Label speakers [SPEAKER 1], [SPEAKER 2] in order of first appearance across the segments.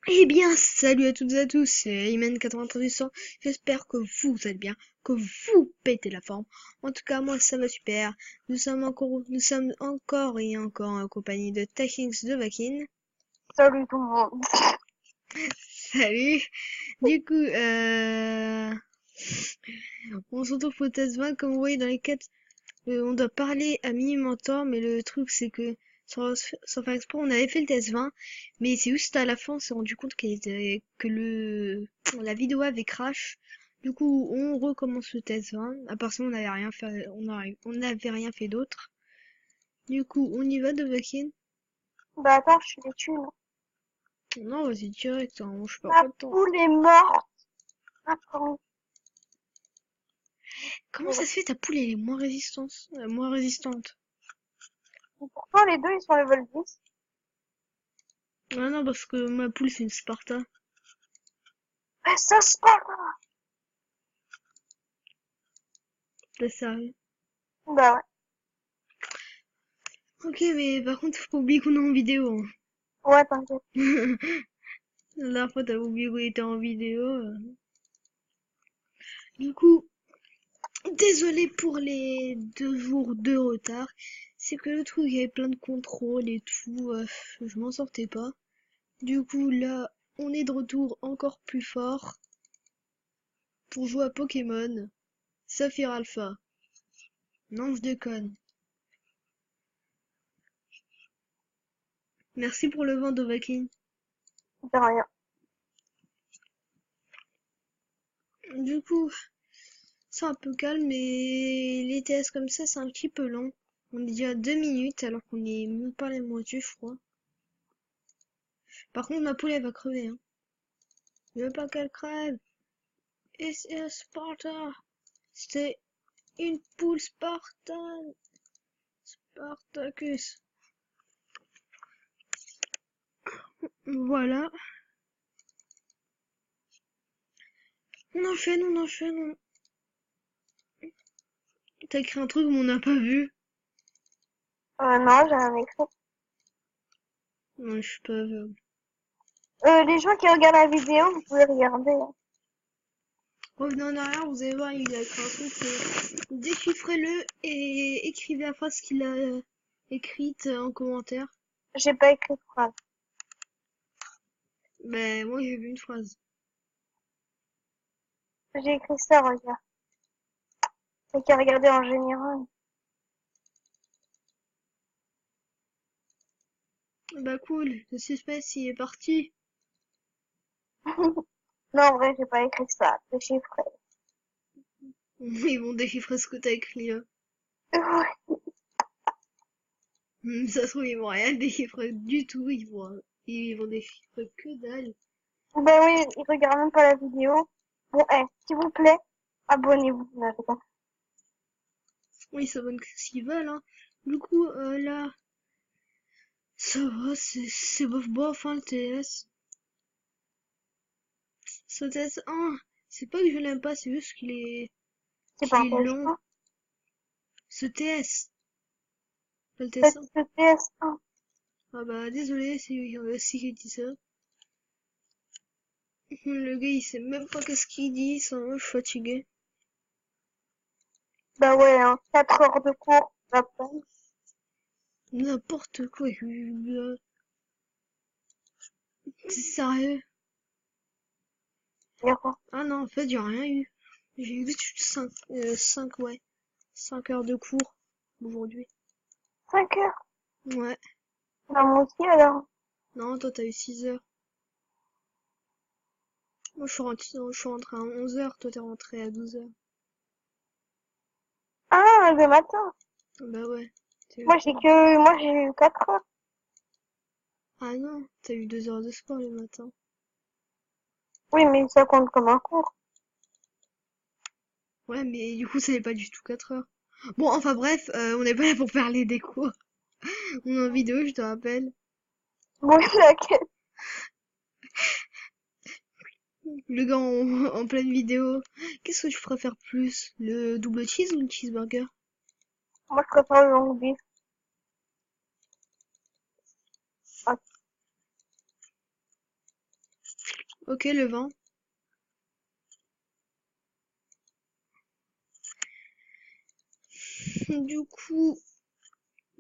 [SPEAKER 1] Eh bien, salut à toutes et à tous, c'est Imen9300. J'espère que vous êtes bien, que vous pétez la forme. En tout cas, moi, ça va super. Nous sommes encore et encore en compagnie de Techings de Vakin.
[SPEAKER 2] Salut tout le monde.
[SPEAKER 1] Salut! Du coup, on se retrouve pour test 20. Comme vous voyez dans les quêtes, on doit parler à Mini-Mentor, mais le truc, c'est que, sans faire exprès, on avait fait le test 20, mais c'est juste à la fin, on s'est rendu compte la vidéo avait crash. Du coup, on recommence le test 20. À part ça, on n'avait rien fait, on n'avait rien fait d'autre. Du coup, on y va de Vakin?
[SPEAKER 2] Bah attends, je suis les thunes.
[SPEAKER 1] Non, vas-y, direct, hein, je perds
[SPEAKER 2] Ma
[SPEAKER 1] pas de temps.
[SPEAKER 2] poule est morte. Attends.
[SPEAKER 1] Comment ça se fait, ta poule, elle est moins résistante?
[SPEAKER 2] Pourtant les deux ils sont level 10.
[SPEAKER 1] Ah non, parce que ma poule, c'est une Sparta.
[SPEAKER 2] Ah, ça se passe.
[SPEAKER 1] T'es sérieux?
[SPEAKER 2] Bah ouais.
[SPEAKER 1] Ok, mais par contre, faut pas oublier qu'on est en vidéo,
[SPEAKER 2] Ouais, t'inquiète.
[SPEAKER 1] hein. La dernière fois, t'as oublié qu'on était en vidéo. Du coup, désolé pour les 2 jours de retard. C'est que le truc, il y avait plein de contrôles et tout. Je m'en sortais pas. Du coup, là, on est de retour encore plus fort pour jouer à Pokémon Saphir Alpha. Non, je déconne. Merci pour le vent d'Ovakin.
[SPEAKER 2] De rien.
[SPEAKER 1] Du coup, c'est un peu calme, mais les tests comme ça, c'est un petit peu long. On est déjà à 2 minutes alors qu'on est même pas la moitié, je crois. Par contre, ma poule, elle va crever, hein. Je veux pas qu'elle crève. SS Sparta. C'est une poule Spartan. Spartacus. Voilà. On enchaîne. T'as écrit un truc mais on n'a pas vu.
[SPEAKER 2] Non, j'ai rien écrit.
[SPEAKER 1] Non, je suis pas aveugle.
[SPEAKER 2] Les gens qui regardent la vidéo, vous pouvez regarder, hein.
[SPEAKER 1] Revenez en arrière, vous allez voir, il a écrit un truc. Déchiffrez-le et écrivez la phrase qu'il a écrite en commentaire.
[SPEAKER 2] J'ai pas écrit de phrase.
[SPEAKER 1] Ben, moi j'ai vu une phrase.
[SPEAKER 2] J'ai écrit ça, regarde. Ceux qui regarder en général.
[SPEAKER 1] Bah cool, le suspense il est parti.
[SPEAKER 2] Non, en vrai, j'ai pas écrit ça. C'est chiffré.
[SPEAKER 1] Ils vont déchiffrer ce que t'as écrit, hein. Ça se trouve, ils vont rien déchiffrer du tout, ils vont déchiffrer que dalle.
[SPEAKER 2] Ben oui, ils regardent même pas la vidéo. Bon, s'il vous plaît, abonnez-vous. Non, c'est pas-
[SPEAKER 1] Oui, ils savent ce qu'ils veulent, hein. Du coup, là, ça va, c'est bof bof, hein, le TS. Ce TS 1, c'est pas que je l'aime pas, c'est juste
[SPEAKER 2] c'est pas
[SPEAKER 1] qu'il est long.
[SPEAKER 2] intéressant.
[SPEAKER 1] Ce TS, pas le
[SPEAKER 2] T'as
[SPEAKER 1] TS 1.
[SPEAKER 2] dit le PS1.
[SPEAKER 1] Ah bah, désolé, c'est si j'ai dit ça. Le gars, il sait même pas qu'est-ce qu'il dit, ça, je suis fatigué.
[SPEAKER 2] Bah ouais, hein, 4 heures de cours, à peine.
[SPEAKER 1] N'importe quoi, c'est sérieux.
[SPEAKER 2] Y a quoi?
[SPEAKER 1] Ah non, en fait, j'ai rien eu. J'ai eu 5 heures de cours aujourd'hui.
[SPEAKER 2] 5 heures.
[SPEAKER 1] Ouais.
[SPEAKER 2] Bah moi aussi alors.
[SPEAKER 1] Non, toi, t'as eu 6 heures. Moi, je suis rentré à 11 heures, toi, t'es rentré à 12 heures.
[SPEAKER 2] Ah, le matin.
[SPEAKER 1] Bah ouais. T'as eu
[SPEAKER 2] Moi
[SPEAKER 1] quoi?
[SPEAKER 2] moi j'ai eu 4 heures.
[SPEAKER 1] Ah non, t'as eu 2 heures de sport le matin.
[SPEAKER 2] Oui, mais ça compte comme un cours.
[SPEAKER 1] Ouais, mais du coup, ça n'est pas du tout 4 heures. Bon, enfin bref, on n'est pas là pour parler des cours. On est en vidéo, je te rappelle.
[SPEAKER 2] Bon, laquelle?
[SPEAKER 1] Le gars en pleine vidéo. Qu'est-ce que tu préfères plus? Le double cheese ou le cheeseburger?
[SPEAKER 2] Moi je préfère le long beef. Ah,
[SPEAKER 1] Ok, le vent. Du coup,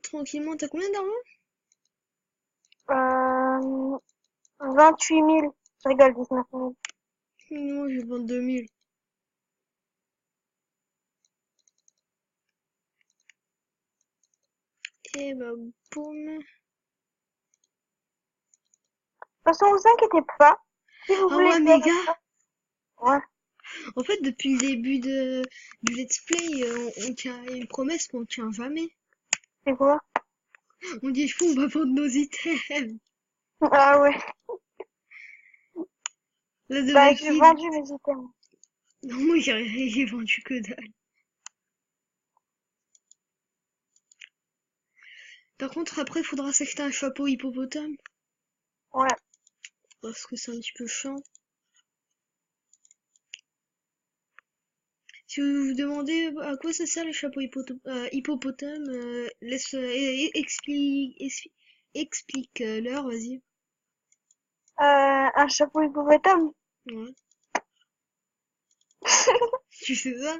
[SPEAKER 1] tranquillement, t'as combien d'argent?
[SPEAKER 2] Euh, 28 000. Je rigole, 19 000.
[SPEAKER 1] Moi, je vais vendre 2000. Et bah, boum.
[SPEAKER 2] De toute façon, vous inquiétez pas. Si vous
[SPEAKER 1] Ah
[SPEAKER 2] voulez
[SPEAKER 1] ouais,
[SPEAKER 2] que
[SPEAKER 1] mais
[SPEAKER 2] j'arrête
[SPEAKER 1] gars,
[SPEAKER 2] ça. Ouais,
[SPEAKER 1] en fait, depuis le début du let's play, on tient une promesse qu'on tient jamais.
[SPEAKER 2] c'est quoi?
[SPEAKER 1] On dit, je on va vendre nos items.
[SPEAKER 2] Ah ouais.
[SPEAKER 1] Là, de
[SPEAKER 2] Bah, j'ai
[SPEAKER 1] Vakid.
[SPEAKER 2] vendu mes items.
[SPEAKER 1] Non, moi, j'ai vendu que dalle. Par contre, après, il faudra s'acheter un chapeau hippopotame.
[SPEAKER 2] Ouais.
[SPEAKER 1] Parce que c'est un petit peu chiant. Si vous vous demandez à quoi ça sert le chapeau hippopotame, laisse, explique-leur, vas-y.
[SPEAKER 2] Un chapeau hippopotame?
[SPEAKER 1] Ouais. Tu fais ça?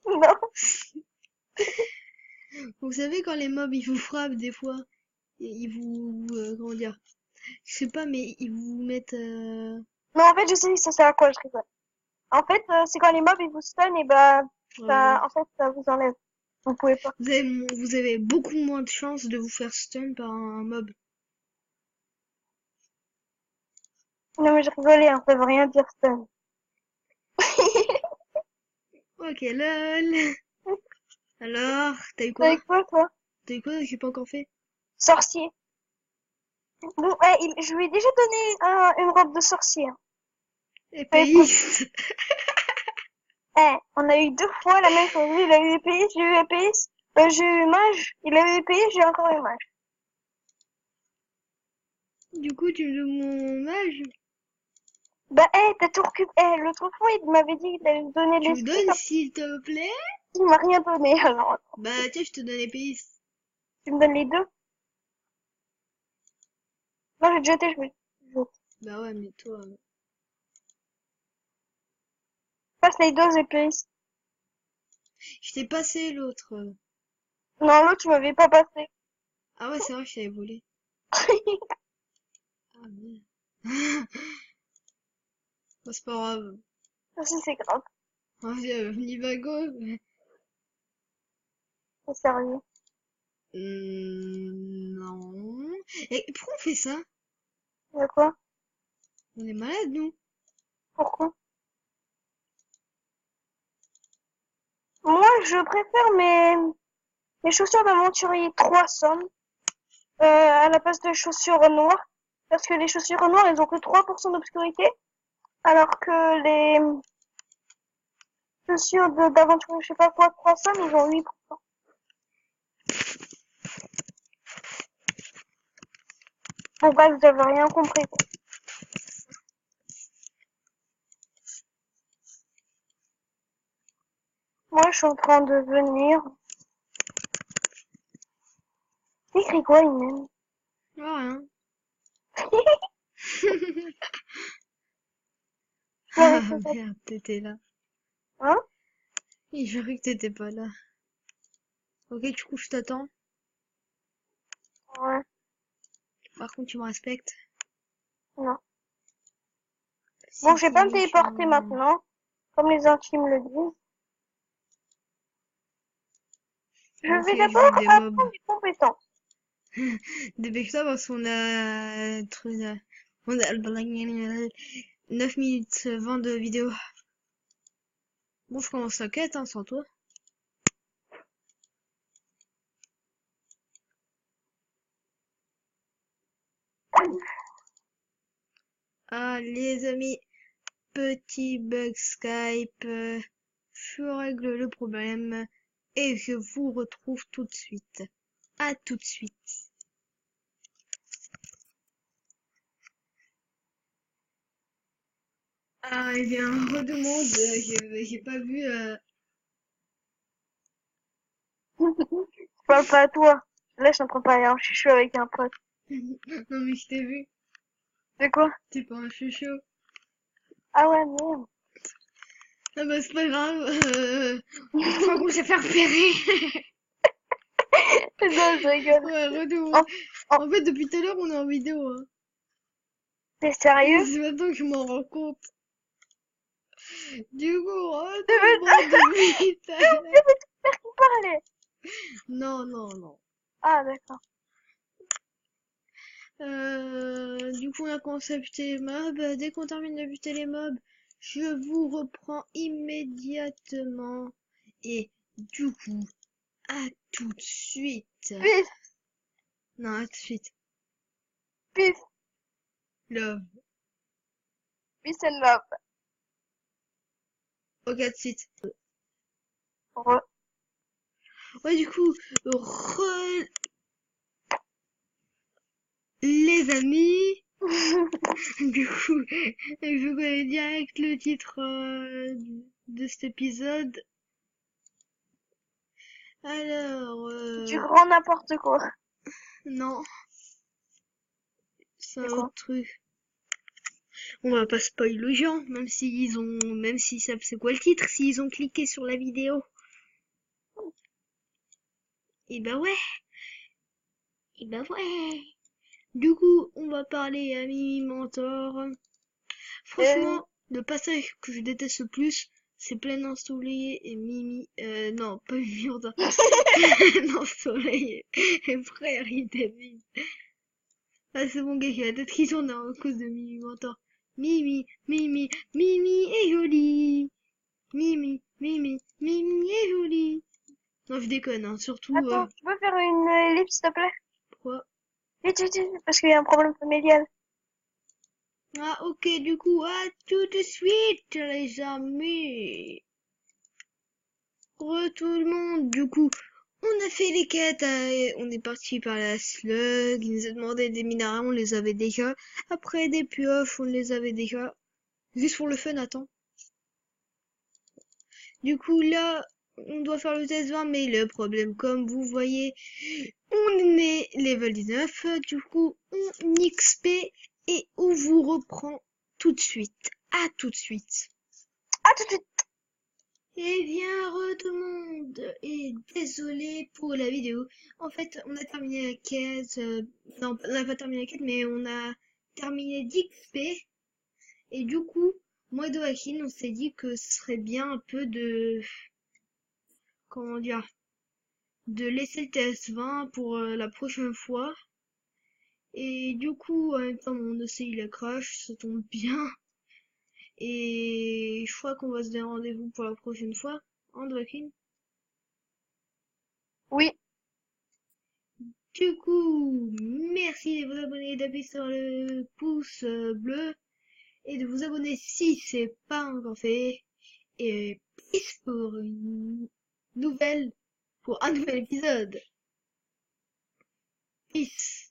[SPEAKER 2] Non.
[SPEAKER 1] Vous savez quand les mobs ils vous frappent des fois, ils vous, comment dire, je sais pas mais ils vous mettent,
[SPEAKER 2] Non, en fait, je sais ça sert à quoi, je rigole. En fait, c'est quand les mobs, ils vous stun, et bah,
[SPEAKER 1] voilà.
[SPEAKER 2] ça, en fait, ça vous enlève. Vous pouvez pas.
[SPEAKER 1] Vous avez beaucoup moins de chances de vous faire stun par un mob.
[SPEAKER 2] Non, mais je rigolais, hein, ça veut rien dire stun.
[SPEAKER 1] Ok, lol. Alors, t'as eu quoi?
[SPEAKER 2] Avec quoi, toi?
[SPEAKER 1] T'as eu quoi? J'ai pas encore fait.
[SPEAKER 2] Sorcier. Bon, je lui ai déjà donné une robe de sorcier, hein. Pas écoute.
[SPEAKER 1] Épéiste.
[SPEAKER 2] On a eu 2 fois la même chose. Lui, il a eu épéiste, j'ai eu épéiste. J'ai eu mage, il a eu épéiste, j'ai encore eu mage.
[SPEAKER 1] Du coup, tu me donnes mon âge?
[SPEAKER 2] Bah, t'as tout récupéré. L'autre fois, il m'avait dit qu'il allait me donner
[SPEAKER 1] Tu me
[SPEAKER 2] l'esprit,
[SPEAKER 1] donnes
[SPEAKER 2] comme
[SPEAKER 1] s'il te plaît?
[SPEAKER 2] il m'a rien donné, alors.
[SPEAKER 1] Bah tiens, je te donne épéiste.
[SPEAKER 2] Tu me donnes les deux? Non, j'ai jeté, je vais. Je
[SPEAKER 1] Bah ouais, mais toi...
[SPEAKER 2] passe les deux épéistes.
[SPEAKER 1] Je t'ai passé l'autre.
[SPEAKER 2] Non, l'autre, tu m'avais pas passé.
[SPEAKER 1] Ah ouais, c'est vrai que je t'avais volé. Ah merde. Bah, c'est pas grave.
[SPEAKER 2] Ça, c'est grave.
[SPEAKER 1] Ah, Nivago.
[SPEAKER 2] C'est sérieux.
[SPEAKER 1] Non. Et pourquoi on fait ça?
[SPEAKER 2] De quoi?
[SPEAKER 1] On est malade, nous.
[SPEAKER 2] Pourquoi? Moi, je préfère mes chaussures d'aventurier 300 à la place de chaussures noires. Parce que les chaussures noires, elles ont que 3% d'obscurité. Alors que les chaussures d'aventurier, je sais pas quoi, 300, ils ont 8%. Bon, bref, vous avez rien compris, quoi. Moi, je suis en train de venir. C'est écrit quoi, il m'aime?
[SPEAKER 1] Ah, rien.
[SPEAKER 2] Tu m'avais
[SPEAKER 1] Ah
[SPEAKER 2] fait ça.
[SPEAKER 1] merde, t'étais là.
[SPEAKER 2] Hein?
[SPEAKER 1] Et j'ai cru que t'étais pas là. Ok, du coup, je t'attends.
[SPEAKER 2] Ouais,
[SPEAKER 1] Par contre, tu me respectes.
[SPEAKER 2] non.
[SPEAKER 1] Si
[SPEAKER 2] Bon, je vais pas
[SPEAKER 1] t'es
[SPEAKER 2] me téléporter
[SPEAKER 1] méchant.
[SPEAKER 2] maintenant, comme les intimes le disent. Je
[SPEAKER 1] Ok,
[SPEAKER 2] vais
[SPEAKER 1] je
[SPEAKER 2] d'abord
[SPEAKER 1] bute des mobs.
[SPEAKER 2] apprendre des compétences.
[SPEAKER 1] Dépêche-toi parce qu'on a, on a 9 minutes 20 de vidéo. Bon, je commence la quête, hein, sans toi. Ah, les amis, petit bug Skype. Je règle le problème et je vous retrouve tout de suite. À tout de suite. Ah, il y a un redemande, j'ai pas vu.
[SPEAKER 2] Je parle pas à toi. Là, je suis en train de parler en chuchu avec un pote.
[SPEAKER 1] Non mais je t'ai vu,
[SPEAKER 2] C'est quoi?
[SPEAKER 1] t'es pas un chouchou.
[SPEAKER 2] Ah ouais, merde.
[SPEAKER 1] Ah bah c'est pas grave, je crois qu'on s'est fait repérer.
[SPEAKER 2] Non, je rigole.
[SPEAKER 1] Ouais, retour.
[SPEAKER 2] Oh, oh,
[SPEAKER 1] En fait, depuis tout à l'heure, on est en vidéo, hein.
[SPEAKER 2] t'es sérieux?
[SPEAKER 1] C'est maintenant que je m'en rends compte. Du coup,
[SPEAKER 2] Tu veux,
[SPEAKER 1] retournement depuis tout à
[SPEAKER 2] tu
[SPEAKER 1] l'heure.
[SPEAKER 2] veux te faire parler?
[SPEAKER 1] Non, non, non.
[SPEAKER 2] Ah, d'accord.
[SPEAKER 1] Du coup, on a concepté les mobs. Dès qu'on termine de buter les mobs, je vous reprends immédiatement. Et du coup, à tout de suite.
[SPEAKER 2] Peace,
[SPEAKER 1] Non, à tout de suite.
[SPEAKER 2] peace,
[SPEAKER 1] Love.
[SPEAKER 2] peace and love.
[SPEAKER 1] Ok, à tout de suite.
[SPEAKER 2] Re-
[SPEAKER 1] Ouais, du coup, les amis. Du coup, je connais direct le titre de cet épisode. Alors,
[SPEAKER 2] Du grand n'importe quoi.
[SPEAKER 1] non, c'est
[SPEAKER 2] C'est
[SPEAKER 1] un
[SPEAKER 2] quoi?
[SPEAKER 1] autre truc. On va pas spoil aux gens, même s'ils savent c'est quoi le titre, s'ils ont cliqué sur la vidéo. Et bah ouais, et bah ouais. Du coup, on va parler à Mimi Mentor.
[SPEAKER 2] Euh,
[SPEAKER 1] Franchement, le passage que je déteste le plus, c'est Plein Ensoleillé et Mimi, non, pas Mimi Mentor. Plein Ensoleillé et Frère David. Ah, c'est bon, gars, j'ai la tête qui tourne à cause de Mimi Mentor. Mimi, Mimi, Mimi est jolie. Mimi, Mimi, Mimi est jolie. Non, je déconne, hein, surtout,
[SPEAKER 2] Attends, tu peux faire une ellipse, s'il te plaît?
[SPEAKER 1] pourquoi?
[SPEAKER 2] Vite, vite, vite, parce qu'il y a un problème familial.
[SPEAKER 1] Ah, ok, du coup, à tout de suite, les amis. Re tout le monde, du coup, on a fait les quêtes, on est parti par la slug, il nous a demandé des minéraux, on les avait déjà. Après des pioches, on les avait déjà. Juste pour le fun, attends. Du coup, là, on doit faire le test 20, mais le problème, comme vous voyez, on est level 19, du coup, on XP et on vous reprend tout de suite. À tout de suite.
[SPEAKER 2] À tout de suite.
[SPEAKER 1] Eh bien, tout le monde, et désolé pour la vidéo. En fait, on a terminé la quête, non, on n'a pas terminé la quête, mais on a terminé d'XP. Et du coup, moi et Doakin, on s'est dit que ce serait bien un peu de, comment dire, de laisser le TS20 pour la prochaine fois. Et du coup, en même temps, mon OC il a crash, ça tombe bien. Et je crois qu'on va se donner rendez-vous pour la prochaine fois, hein, Doakin?
[SPEAKER 2] Oui.
[SPEAKER 1] Du coup, merci de vous abonner, d'appuyer sur le pouce bleu et de vous abonner si c'est pas encore fait. Et peace pour un nouvel épisode. Peace.